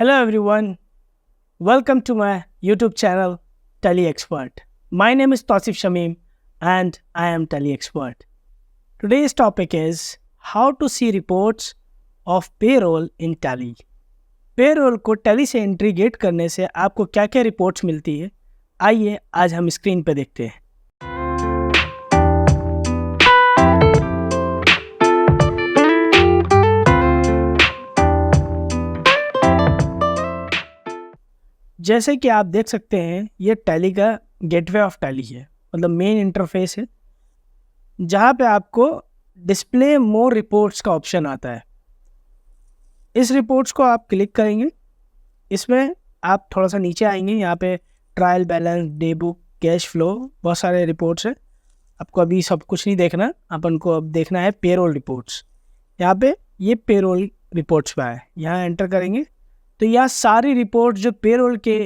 Hello everyone, welcome to my YouTube channel Tally Expert. My name is Tausif Shamim and I am Tally Expert. Today's topic is how to see reports of payroll in Tally. Payroll को Tally से integrate करने से आपको क्या क्या reports मिलती है, आइए आज हम स्क्रीन पे देखते हैं। जैसे कि आप देख सकते हैं ये टैली का गेटवे ऑफ टैली है, मतलब मेन इंटरफेस है जहाँ पे आपको डिस्प्ले मोर रिपोर्ट्स का ऑप्शन आता है। इस रिपोर्ट्स को आप क्लिक करेंगे, इसमें आप थोड़ा सा नीचे आएंगे, यहाँ पे trial balance, day book, cash flow, बहुत सारे रिपोर्ट्स हैं। आपको अभी सब कुछ नहीं देखना, अपन को अब देखना है पेरोल रिपोर्ट्स। यहाँ पे ये पेरोल रिपोर्ट्स पे है, यहाँ एंटर करेंगे तो यह सारी रिपोर्ट जो पेरोल के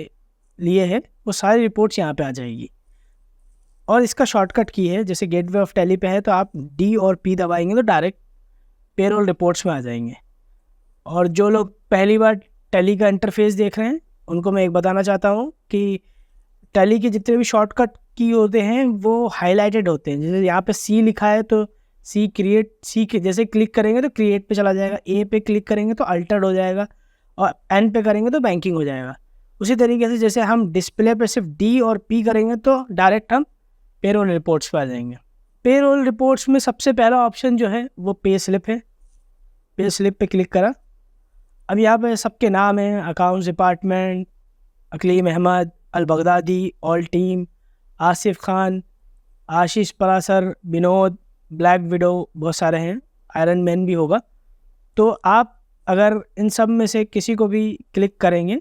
लिए है वो सारी रिपोर्ट्स यहाँ पे आ जाएगी। और इसका शॉर्टकट की है, जैसे गेटवे ऑफ टैली पे है तो आप डी और पी दबाएंगे तो डायरेक्ट पेरोल रिपोर्ट्स में आ जाएंगे। और जो लोग पहली बार टैली का इंटरफेस देख रहे हैं उनको मैं एक बताना चाहता हूँ कि टैली के जितने भी शॉर्टकट की होते हैं वो हाईलाइटेड होते हैं। जैसे यहाँ पे सी लिखा है तो सी क्रिएट, सी के जैसे क्लिक करेंगे तो क्रिएट पे चला जाएगा, ए पे क्लिक करेंगे तो अल्टर्ड हो जाएगा और एन पे करेंगे तो बैंकिंग हो जाएगा। उसी तरीके से जैसे हम डिस्प्ले पे सिर्फ डी और पी करेंगे तो डायरेक्ट हम पेरोल रिपोर्ट्स पे आ जाएंगे। पेरोल रिपोर्ट्स में सबसे पहला ऑप्शन जो है वो पे स्लिप है। पे स्लिप पे क्लिक करा, अब यहाँ पे सबके नाम हैं, accounts department, Akleem Ahmed, Al Baghdadi, all team, Asif Khan, Ashish Parasar, Vinod, Black Widow, बहुत सारे हैं, आयरन मैन भी होगा। तो आप अगर इन सब में से किसी को भी क्लिक करेंगे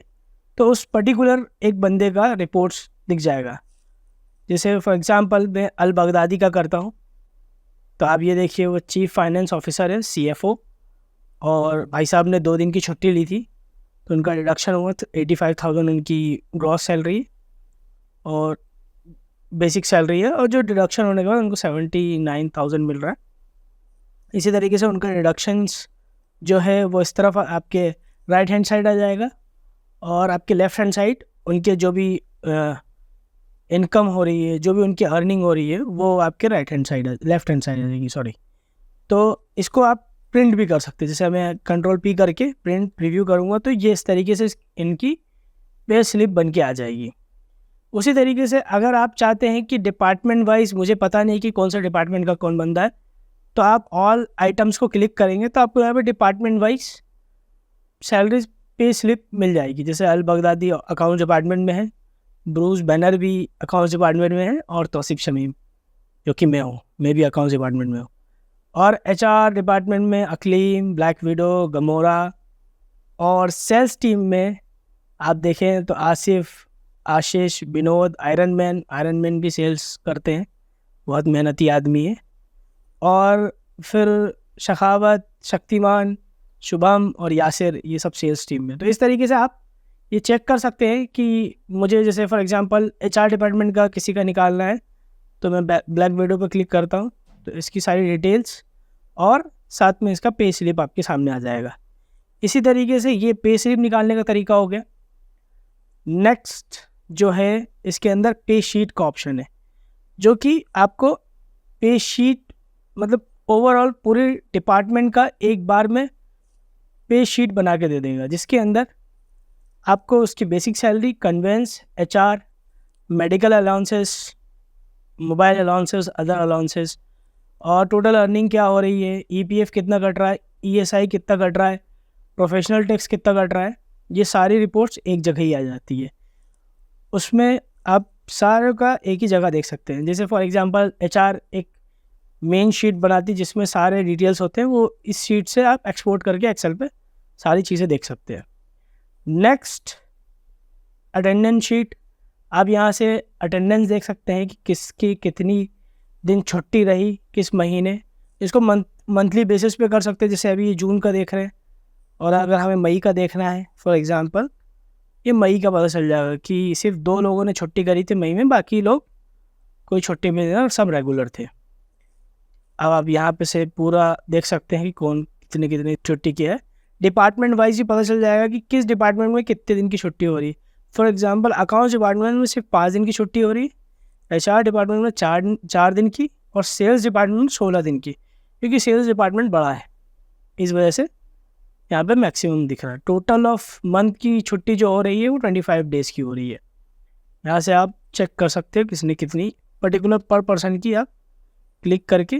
तो उस पर्टिकुलर एक बंदे का रिपोर्ट्स दिख जाएगा। जैसे फॉर एग्जांपल मैं अल बगदादी का करता हूँ तो आप ये देखिए वो चीफ फाइनेंस ऑफिसर है, CFO, और भाई साहब ने 2 दिन की छुट्टी ली थी तो उनका रिडक्शन हुआ तो 85,000 उनकी ग्रॉस सैलरी है और बेसिक सैलरी है, और जो डिडक्शन होने के बाद उनको 79,000 मिल रहा है। इसी तरीके से उनका रिडक्शंस जो है वो इस तरफ आपके राइट हैंड साइड आ जाएगा और आपके लेफ़्ट हैंड साइड उनके जो भी इनकम हो रही है, जो भी उनकी अर्निंग हो रही है वो आपके right hand side, left hand side आ जाएगी, सॉरी। तो इसको आप प्रिंट भी कर सकते हैं। जैसे मैं कंट्रोल P करके प्रिंट प्रीव्यू करूँगा तो ये इस तरीके से इनकी पे स्लिप बन के आ जाएगी। उसी तरीके से अगर आप चाहते हैं कि डिपार्टमेंट वाइज, मुझे पता नहीं कि कौन सा डिपार्टमेंट का कौन बंदा है, तो आप ऑल आइटम्स को क्लिक करेंगे तो आपको यहाँ पे department wise salary pay slip मिल जाएगी। जैसे अल बगदादी अकाउंट्स डिपार्टमेंट में है, ब्रूस बैनर भी अकाउंट्स डिपार्टमेंट में है, और तौसीफ शमीम जो कि मैं हूँ, मैं भी अकाउंट्स डिपार्टमेंट में हूँ। और HR डिपार्टमेंट में अकलीम, ब्लैक विडो, गमोरा, और सेल्स टीम में आप देखें तो आसिफ, आशीष, विनोद, आयरन मैन भी सेल्स करते हैं, बहुत मेहनती आदमी है। और फिर शखावत, शक्तिमान, शुभम और यासिर, ये सब सेल्स टीम में। तो इस तरीके से आप ये चेक कर सकते हैं कि मुझे जैसे फॉर एग्जांपल HR डिपार्टमेंट का किसी का निकालना है तो मैं ब्लैक विडो पर क्लिक करता हूँ तो इसकी सारी डिटेल्स और साथ में इसका पे स्लिप आपके सामने आ जाएगा। इसी तरीके से ये पे स्लिप निकालने का तरीका हो गया। नेक्स्ट जो है इसके अंदर पे शीट का ऑप्शन है, जो कि आपको पे शीट मतलब ओवरऑल पूरे डिपार्टमेंट का एक बार में पे शीट बना के दे देगा, जिसके अंदर आपको उसकी basic salary, conveyance, HR, medical allowances, mobile allowances, other allowances, और टोटल अर्निंग क्या हो रही है, EPF कितना कट रहा है, ESI कितना कट रहा है, प्रोफेशनल टैक्स कितना कट रहा है, ये सारी रिपोर्ट्स एक जगह ही आ जाती है। उसमें आप सारे का एक ही जगह देख सकते हैं। जैसे फॉर एग्जांपल HR एक मेन शीट बनाती है जिसमें सारे डिटेल्स होते हैं, वो इस शीट से आप एक्सपोर्ट करके एक्सेल पे सारी चीज़ें देख सकते हैं। नेक्स्ट अटेंडेंस शीट, आप यहाँ से अटेंडेंस देख सकते हैं कि किसकी कितनी दिन छुट्टी रही किस महीने। इसको मंथली बेसिस पे कर सकते हैं, जैसे अभी ये जून का देख रहे हैं और अगर हमें मई का देखना है फॉर एग्जांपल, ये मई का पता चल जाएगा कि सिर्फ 2 लोगों ने छुट्टी करी थी मई में, बाकी लोग कोई छुट्टी में नहीं और सब रेगुलर थे। अब आप यहाँ पे से पूरा देख सकते हैं कि कौन कितनी छुट्टी की है। डिपार्टमेंट वाइज ही पता चल जाएगा कि किस डिपार्टमेंट में कितने दिन की छुट्टी हो रही है। फॉर एग्जांपल अकाउंट्स डिपार्टमेंट में सिर्फ 5 दिन की छुट्टी हो रही है, HR डिपार्टमेंट में 4 दिन की, और सेल्स डिपार्टमेंट में 16 दिन की, क्योंकि सेल्स डिपार्टमेंट बड़ा है, इस वजह से यहाँ पे मैक्सिमम दिख रहा है। टोटल ऑफ मंथ की छुट्टी जो हो रही है वो 25 डेज़ की हो रही है। यहाँ से आप चेक कर सकते हो किसने कितनी पर्टिकुलर पर पर्सन की, आप क्लिक करके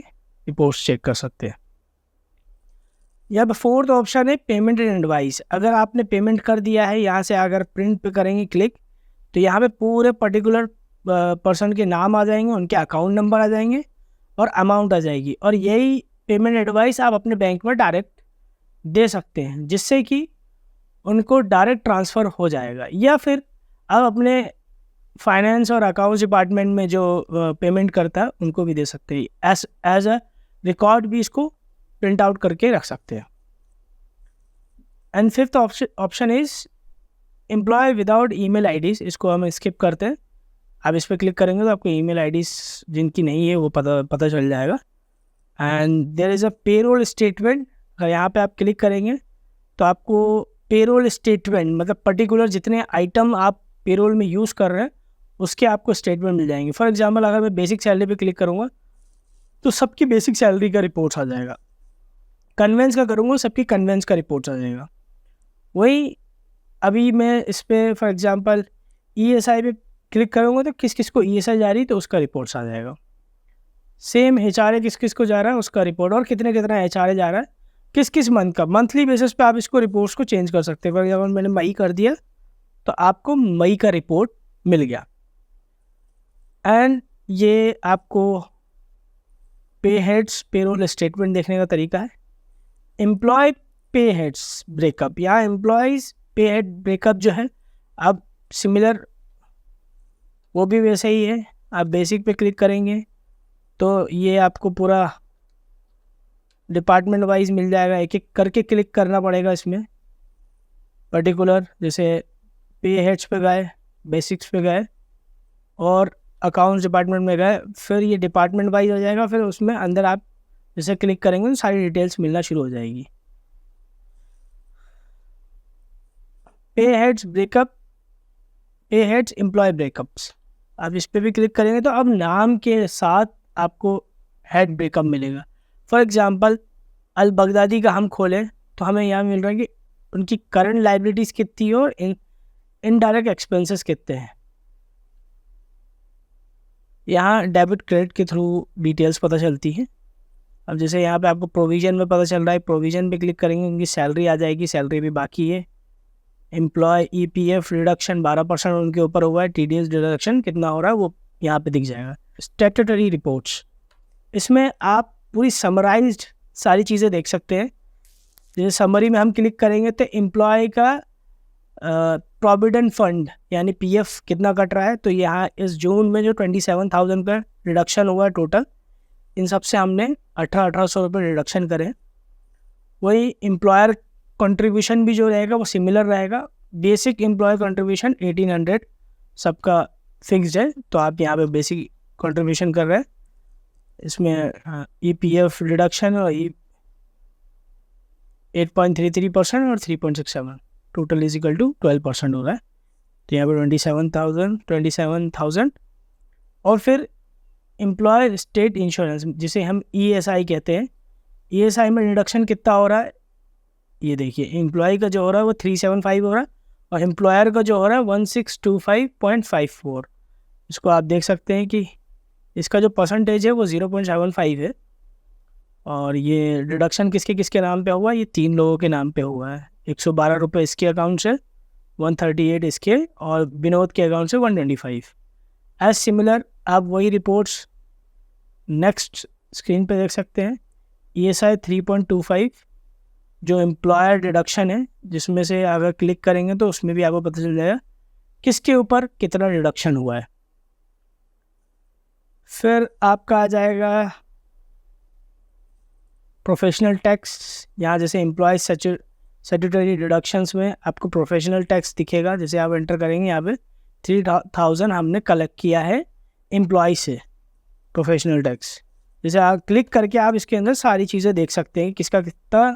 रिपोर्ट्स चेक कर सकते हैं। यहाँ पे फोर्थ ऑप्शन है पेमेंट एंड एडवाइस। अगर आपने पेमेंट कर दिया है, यहाँ से अगर प्रिंट पे करेंगे क्लिक, तो यहाँ पे पूरे पर्टिकुलर पर्सन के नाम आ जाएंगे, उनके अकाउंट नंबर आ जाएंगे और अमाउंट आ जाएगी, और यही पेमेंट एडवाइस आप अपने बैंक में डायरेक्ट दे सकते हैं, जिससे कि उनको डायरेक्ट ट्रांसफ़र हो जाएगा। या फिर आप अपने फाइनेंस और अकाउंट्स डिपार्टमेंट में जो पेमेंट करता है उनको भी दे सकते हैं, एज अ रिकॉर्ड भी इसको प्रिंट आउट करके रख सकते हैं। And fifth option is employ without email IDs. इसको हम स्किप करते हैं। आप इस पर क्लिक करेंगे तो आपको ईमेल आईडीज जिनकी नहीं है वो पता चल जाएगा। And there is a payroll statement. अगर यहाँ पे आप क्लिक करेंगे तो आपको पेरोल स्टेटमेंट, मतलब पर्टिकुलर जितने आइटम आप पेरोल में यूज़ कर रहे हैं उसके आपको स्टेटमेंट मिल जाएंगे। फॉर एग्जांपल अगर मैं बेसिक सैलरी पे क्लिक करूँगा तो सबकी बेसिक सैलरी का रिपोर्ट्स आ जाएगा। कन्वेंस का करूँगा सबकी कन्वेंस का रिपोर्ट्स आ जाएगा। वही अभी मैं इस पर फॉर एग्जांपल ESI पे क्लिक करूँगा तो किस किस को ESI जा रही है तो उसका रिपोर्ट्स आ जाएगा। सेम HRA किस किस को जा रहा है उसका रिपोर्ट, और कितना HRA जा रहा है किस किस मंथ का। मंथली बेसिस पे आप इसको रिपोर्ट्स को चेंज कर सकते हैं। फॉर एग्जाम्पल मैंने मई कर दिया तो आपको मई का रिपोर्ट मिल गया। एंड ये आपको पे हेड्स पेरोल स्टेटमेंट देखने का तरीका है। एम्प्लॉय पे हेड्स ब्रेकअप, या एम्प्लॉयज़ पे हेड ब्रेकअप जो है अब सिमिलर वो भी वैसे ही है। आप बेसिक पे क्लिक करेंगे तो ये आपको पूरा डिपार्टमेंट वाइज मिल जाएगा, एक एक करके क्लिक करना पड़ेगा इसमें पर्टिकुलर। जैसे पे हेड्स पे गए, बेसिक्स पे गए और अकाउंट्स डिपार्टमेंट में गए, फिर ये डिपार्टमेंट वाइज हो जाएगा। फिर उसमें अंदर आप जैसे क्लिक करेंगे तो सारी डिटेल्स मिलना शुरू हो जाएगी। पे हेड्स ब्रेकअप, पे हेड्स एम्प्लॉय ब्रेकअप्स, आप इस पर भी क्लिक करेंगे तो अब नाम के साथ आपको हेड ब्रेकअप मिलेगा। फॉर एग्जांपल अल बगदादी का हम खोलें तो हमें यहाँ मिल रहा है कि उनकी करंट लाइबिलिटीज़ कितनी है और इनडायरेक्ट एक्सपेंसेस कितने हैं। यहाँ डेबिट क्रेडिट के थ्रू डिटेल्स पता चलती हैं। अब जैसे यहाँ पे आपको प्रोविज़न में पता चल रहा है, प्रोविज़न पे क्लिक करेंगे उनकी सैलरी आ जाएगी, सैलरी भी बाकी है। एम्प्लॉय EPF रिडक्शन 12% उनके ऊपर हुआ है, TDS डिडक्शन कितना हो रहा है वो यहाँ पे दिख जाएगा। स्टैट्यूटरी रिपोर्ट्स, इसमें आप पूरी समराइज्ड सारी चीज़ें देख सकते हैं। जैसे समरी में हम क्लिक करेंगे तो एम्प्लॉय का प्रोविडेंट फंड यानी PF कितना कट रहा है, तो यहाँ इस जून में जो 27,000 का रिडक्शन हुआ है टोटल, इन सब से हमने 1800 रुपये रिडक्शन करें। वही एम्प्लॉयर कंट्रीब्यूशन भी जो रहेगा वो सिमिलर रहेगा। बेसिक एम्प्लॉय कंट्रीब्यूशन 1800 सबका फिक्स्ड है, तो आप यहाँ पे बेसिक कंट्रीब्यूशन कर रहे हैं। इसमें EPF रिडक्शन और 8.33% और 3.67 टोटल इज इक्वल टू 12% हो रहा है। तो यहाँ पे 27,000 और फिर एम्प्लॉय स्टेट इंश्योरेंस जिसे हम ESI कहते हैं, ESI में रिडक्शन कितना हो रहा है ये देखिए। एम्प्लॉय का जो हो रहा है वो 375 हो रहा है और एम्प्लॉयर का जो हो रहा है 1625.54। इसको आप देख सकते हैं कि इसका जो परसेंटेज है वो 0.75 है। और ये रिडक्शन किसके किसके नाम पे हुआ है, ये 3 लोगों के नाम पे हुआ है। 112 रुपये इसके अकाउंट से, 138 इसके, और विनोद के अकाउंट से 125। एज सिमिलर आप वही रिपोर्ट्स नेक्स्ट स्क्रीन पे देख सकते हैं। ESI 3.25 जो एम्प्लॉयर डिडक्शन है, जिसमें से अगर क्लिक करेंगे तो उसमें भी आपको पता चल जाएगा किसके ऊपर कितना रिडक्शन हुआ है। फिर आपका आ जाएगा प्रोफेशनल टैक्स। यहाँ जैसे एम्प्लॉय स्टैट्यूटरी डिडक्शंस में आपको प्रोफेशनल टैक्स दिखेगा। जैसे आप एंटर करेंगे यहाँ पे 3000 हमने कलेक्ट किया है एम्प्लॉय से प्रोफेशनल टैक्स। जैसे आप क्लिक करके आप इसके अंदर सारी चीज़ें देख सकते हैं किसका कितना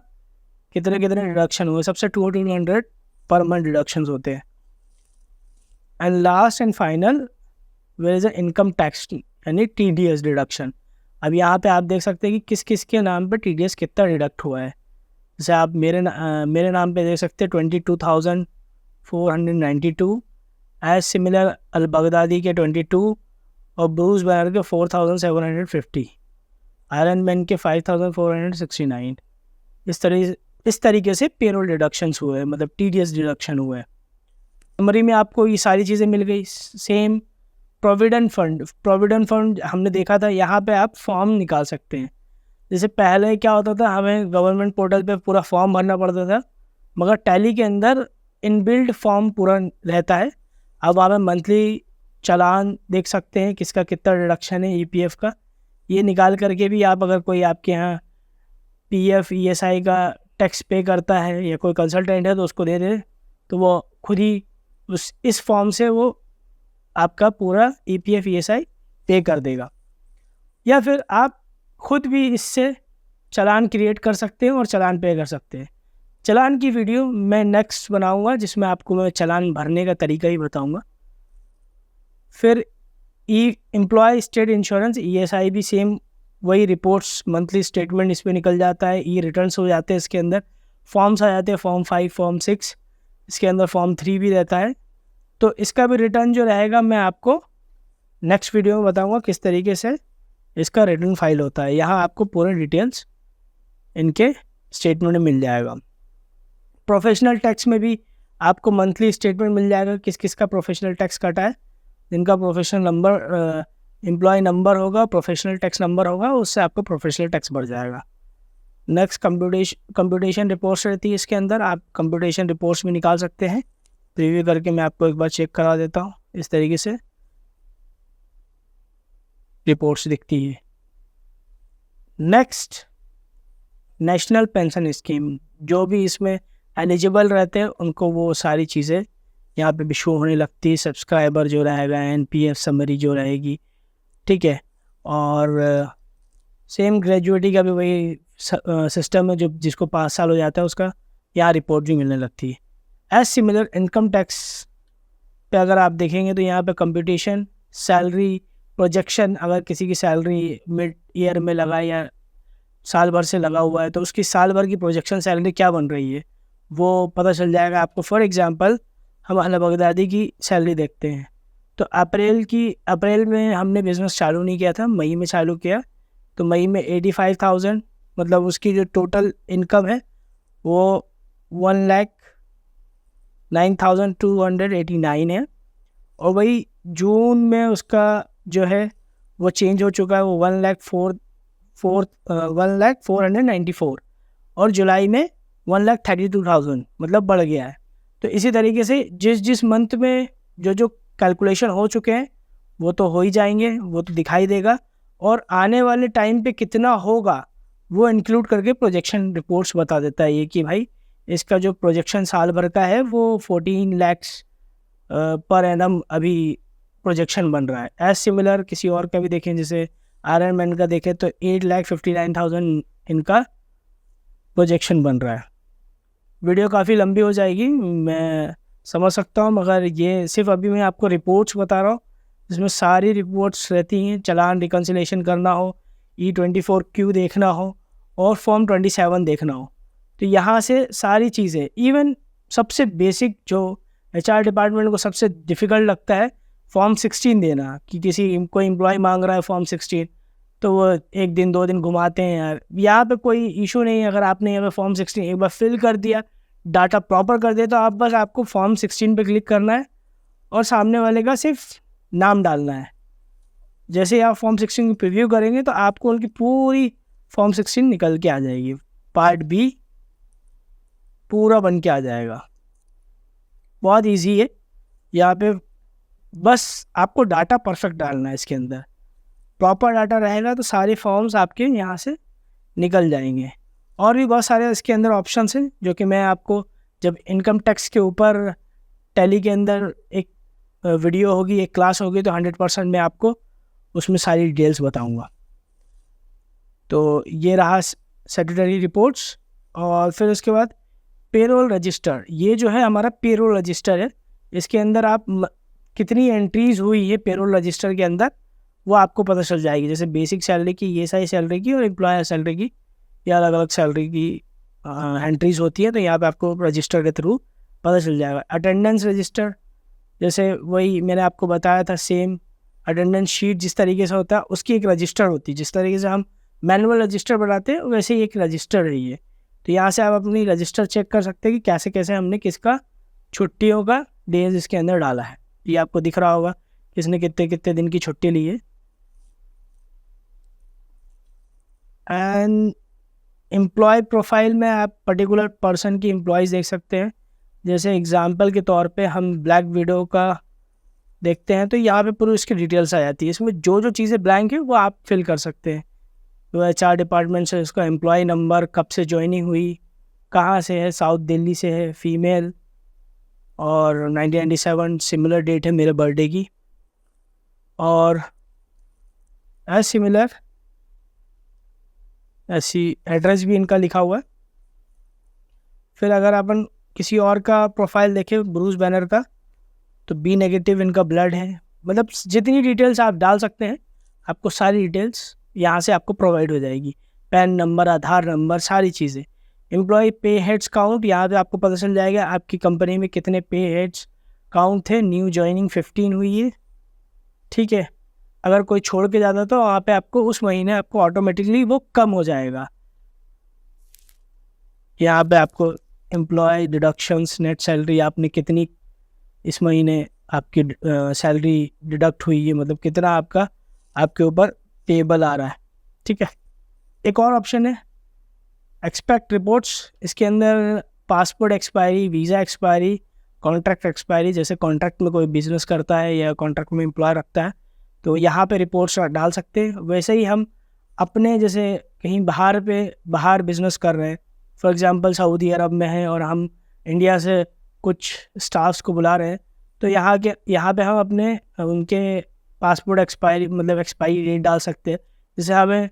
कितने कितने डिडक्शन हुए, सबसे 200 पर मंथ डिडक्शंस होते हैं। And last and final where is a income tax यानी TDS डिडक्शन। अब यहाँ पे आप देख सकते हैं कि किस किस के नाम पे TDS कितना डिडक्ट हुआ है। जैसे आप मेरे नाम पे देख सकते हैं 22,492, एज सिमिलर अल-बगदादी के 22 और ब्रूस बैनर के 4,750, आयरन मैन के 5,469। इस तरीके से पेरोल डिडक्शंस हुए, मतलब TDS डिडक्शन हुए। समरी में आपको ये सारी चीज़ें मिल गई। सेम प्रोविडेंट फंड हमने देखा था, यहाँ पे आप फॉर्म निकाल सकते हैं। जैसे पहले क्या होता था, हमें गवर्नमेंट पोर्टल पे पूरा फॉर्म भरना पड़ता था, मगर टैली के अंदर इनबिल्ट फॉर्म पूरा रहता है। अब आप मंथली चालान देख सकते हैं किसका कितना डिडक्शन है EPF का। ये निकाल करके भी आप, अगर कोई आपके यहाँ PF ESI का टैक्स पे करता है या कोई कंसल्टेंट है तो उसको दे दे, तो वो खुद ही इस फॉर्म से वो आपका पूरा EPF ESI पे कर देगा। या फिर आप खुद भी इससे चालान क्रिएट कर सकते हैं और चालान पे कर सकते हैं। चालान की वीडियो मैं नेक्स्ट बनाऊंगा, जिसमें आपको मैं चालान भरने का तरीका ही बताऊंगा। फिर एम्प्लॉय स्टेट इंश्योरेंस ESI भी सेम वही रिपोर्ट्स, मंथली स्टेटमेंट इस पर निकल जाता है, रिटर्न्स हो जाते हैं, इसके अंदर फॉर्म्स आ जाते हैं, फॉर्म 5, फॉर्म 6, इसके अंदर फॉर्म 3 भी रहता है। तो इसका भी रिटर्न जो रहेगा मैं आपको नेक्स्ट वीडियो में बताऊंगा किस तरीके से इसका रिटर्न फाइल होता है। यहाँ आपको पूरे डिटेल्स इनके स्टेटमेंट में मिल जाएगा। प्रोफेशनल टैक्स में भी आपको मंथली स्टेटमेंट मिल जाएगा, किस किस का प्रोफेशनल टैक्स कटा है, जिनका प्रोफेशनल नंबर एम्प्लॉय नंबर होगा, प्रोफेशनल टैक्स नंबर होगा, उससे आपको प्रोफेशनल टैक्स बढ़ जाएगा। नेक्स्ट कंप्यूटेशन रिपोर्ट्स रहती है, इसके अंदर आप कंप्यूटेशन रिपोर्ट्स भी निकाल सकते हैं। प्रीव्यू करके मैं आपको एक बार चेक करा देता हूँ। इस तरीके से रिपोर्ट्स दिखती है। नेक्स्ट, नेशनल पेंशन स्कीम, जो भी इसमें एलिजिबल रहते हैं उनको वो सारी चीज़ें यहाँ पे भी शो होने लगती है। सब्सक्राइबर जो रहेगा, NPF समरी जो रहेगी, ठीक है। और सेम ग्रेजुएटी का भी वही सिस्टम है, जो जिसको 5 साल हो जाता है उसका यहाँ रिपोर्ट भी मिलने लगती है। एज सिमिलर इनकम टैक्स पे अगर आप देखेंगे तो यहाँ पे कंप्यूटेशन, सैलरी प्रोजेक्शन, अगर किसी की सैलरी मिड ईयर में लगा या साल भर से लगा हुआ है तो उसकी साल भर की प्रोजेक्शन सैलरी क्या बन रही है वो पता चल जाएगा आपको। फॉर एग्जांपल हम अल-बगदादी की सैलरी देखते हैं, तो अप्रैल में हमने बिज़नेस चालू नहीं किया था, मई में चालू किया। तो मई में 85,000, मतलब उसकी जो टोटल इनकम है वो 1,09,289 है। और वही जून में उसका जो है वो चेंज हो चुका है, वो 1,04,494 और जुलाई में 1,32,000, मतलब बढ़ गया है। तो इसी तरीके से जिस मंथ में जो कैलकुलेशन हो चुके हैं वो तो हो ही जाएंगे, वो तो दिखाई देगा, और आने वाले टाइम पे कितना होगा वो इंक्लूड करके प्रोजेक्शन रिपोर्ट्स बता देता है ये कि भाई इसका जो प्रोजेक्शन साल भर का है वो 14 लाख पर एनम अभी प्रोजेक्शन बन रहा है। एज सिमिलर किसी और का भी देखें, जैसे आयरन मैन का देखें तो 8,59,000 इनका प्रोजेक्शन बन रहा है। वीडियो काफ़ी लंबी हो जाएगी, मैं समझ सकता हूँ, मगर ये सिर्फ अभी मैं आपको रिपोर्ट्स बता रहा हूँ जिसमें सारी रिपोर्ट्स रहती हैं। चालान रिकन्सिलेशन करना हो, E24Q देखना हो और फॉर्म 27 देखना हो, तो यहाँ से सारी चीज़ें, इवन सबसे बेसिक जो HR डिपार्टमेंट को सबसे डिफ़िकल्ट लगता है फॉर्म 16 देना, कि कोई एम्प्लॉय मांग रहा है फॉर्म 16, तो वो 1 दिन 2 दिन घुमाते हैं यार। यहाँ पे कोई इशू नहीं है, अगर आपने यहाँ पे फॉर्म 16 एक बार फिल कर दिया, डाटा प्रॉपर कर दिया, तो आपको फॉर्म 16 पे क्लिक करना है और सामने वाले का सिर्फ नाम डालना है। जैसे ही आप फॉर्म 16 की प्रीव्यू करेंगे तो आपको उनकी पूरी फॉर्म 16 निकल के आ जाएगी, पार्ट B पूरा बन के आ जाएगा। बहुत इजी है, यहाँ पे बस आपको डाटा परफेक्ट डालना है। इसके अंदर प्रॉपर डाटा रहेगा तो सारे फॉर्म्स आपके यहाँ से निकल जाएंगे। और भी बहुत सारे इसके अंदर ऑप्शंस हैं जो कि मैं आपको जब इनकम टैक्स के ऊपर टैली के अंदर एक वीडियो होगी, एक क्लास होगी, तो 100% मैं आपको उसमें सारी डिटेल्स बताऊंगा। तो ये रहा स्टैट्यूटरी रिपोर्ट्स। और फिर उसके बाद पेरोल रजिस्टर, ये जो है हमारा पेरोल रजिस्टर है। इसके अंदर आप कितनी एंट्रीज हुई है पेरोल रजिस्टर के अंदर वो आपको पता चल जाएगी। जैसे बेसिक सैलरी की, ये सारी सैलरी की, और एम्प्लॉयर सैलरी की, ये अलग अलग सैलरी की एंट्रीज होती है। तो यहाँ पे आपको रजिस्टर के थ्रू पता चल जाएगा। अटेंडेंस रजिस्टर, जैसे वही मैंने आपको बताया था, सेम अटेंडेंस शीट जिस तरीके से होता है उसकी एक रजिस्टर होती है। जिस तरीके से हम मैनुअल रजिस्टर बनाते हैं वैसे ही एक रजिस्टर है ये। तो यहाँ से आप अपनी रजिस्टर चेक कर सकते हैं कि कैसे कैसे हमने किसका छुट्टियों का डेज इसके अंदर डाला है। ये आपको दिख रहा होगा किसने कितने कितने दिन की छुट्टी ली है। एंड एम्प्लॉय प्रोफाइल में आप पर्टिकुलर पर्सन की एम्प्लॉयज़ देख सकते हैं। जैसे एग्जांपल के तौर पे हम ब्लैक विडो का देखते हैं, तो यहाँ पे पूरी इसकी डिटेल्स आ जाती है। इसमें जो जो चीज़ें ब्लैंक है वो आप फिल कर सकते हैं। तो HR डिपार्टमेंट से इसका एम्प्लॉय नंबर, कब से ज्वाइनिंग हुई, कहाँ से है, साउथ दिल्ली से है, फीमेल, और 1997 सिमिलर डेट है मेरे बर्थडे की, और एज सिमिलर ऐसी एड्रेस भी इनका लिखा हुआ है। फिर अगर अपन किसी और का प्रोफाइल देखें, ब्रूस बैनर का, तो B नेगेटिव इनका ब्लड है। मतलब जितनी डिटेल्स आप डाल सकते हैं आपको सारी डिटेल्स यहाँ से आपको प्रोवाइड हो जाएगी। पैन नंबर, आधार नंबर, सारी चीज़ें। एम्प्लॉय पे हेड्स काउंट, यहाँ पे आपको पता चल जाएगा आपकी कंपनी में कितने पे हेड्स काउंट थे। न्यू ज्वाइनिंग 15 हुई है, ठीक है। अगर कोई छोड़ के जाता तो वहाँ पे आपको उस महीने आपको ऑटोमेटिकली वो कम हो जाएगा। यहाँ पे आपको एम्प्लॉय डिडक्शंस, नेट सैलरी, आपने कितनी इस महीने आपकी सैलरी डिडक्ट हुई है, मतलब कितना आपका आपके ऊपर पेबल आ रहा है, ठीक है। एक और ऑप्शन है एक्सपेक्ट रिपोर्ट्स। इसके अंदर passport expiry, visa expiry, contract expiry, जैसे कॉन्ट्रैक्ट में कोई बिजनेस करता है या कॉन्ट्रैक्ट में एम्प्लॉय रखता है तो यहाँ पे रिपोर्ट्स डाल सकते हैं। वैसे ही हम अपने जैसे कहीं बाहर बिजनेस कर रहे हैं, फॉर एग्जांपल सऊदी अरब में है और हम इंडिया से कुछ स्टाफ्स को बुला रहे हैं, तो यहाँ पे हम अपने उनके पासपोर्ट एक्सपायरी, मतलब एक्सपायरी डेट डाल सकते हैं। जैसे हमें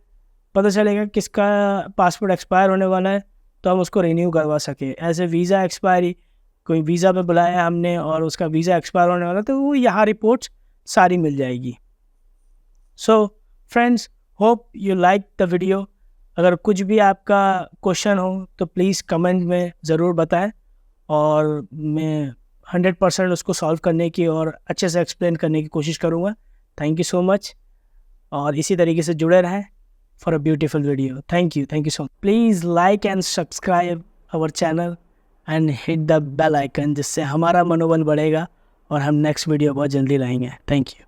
पता चलेगा किसका पासपोर्ट एक्सपायर होने वाला है तो हम उसको रिन्यू करवा सकें। ऐसे वीज़ा एक्सपायरी, कोई वीज़ा पे बुलाया हमने और उसका वीज़ा एक्सपायर होने वाला, तो वो यहाँ रिपोर्ट्स सारी मिल जाएगी। So friends, hope you like the video. अगर कुछ भी आपका क्वेश्चन हो तो प्लीज़ कमेंट में ज़रूर बताएं और मैं 100% उसको सॉल्व करने की और अच्छे से एक्सप्लेन करने की कोशिश करूँगा। थैंक यू सो मच, और इसी तरीके से जुड़े रहें for a beautiful video. Thank you so much. Please like and subscribe our channel and hit the bell icon, जिससे हमारा मनोबल बढ़ेगा और हम नेक्स्ट वीडियो बहुत जल्दी लाएंगे। Thank you.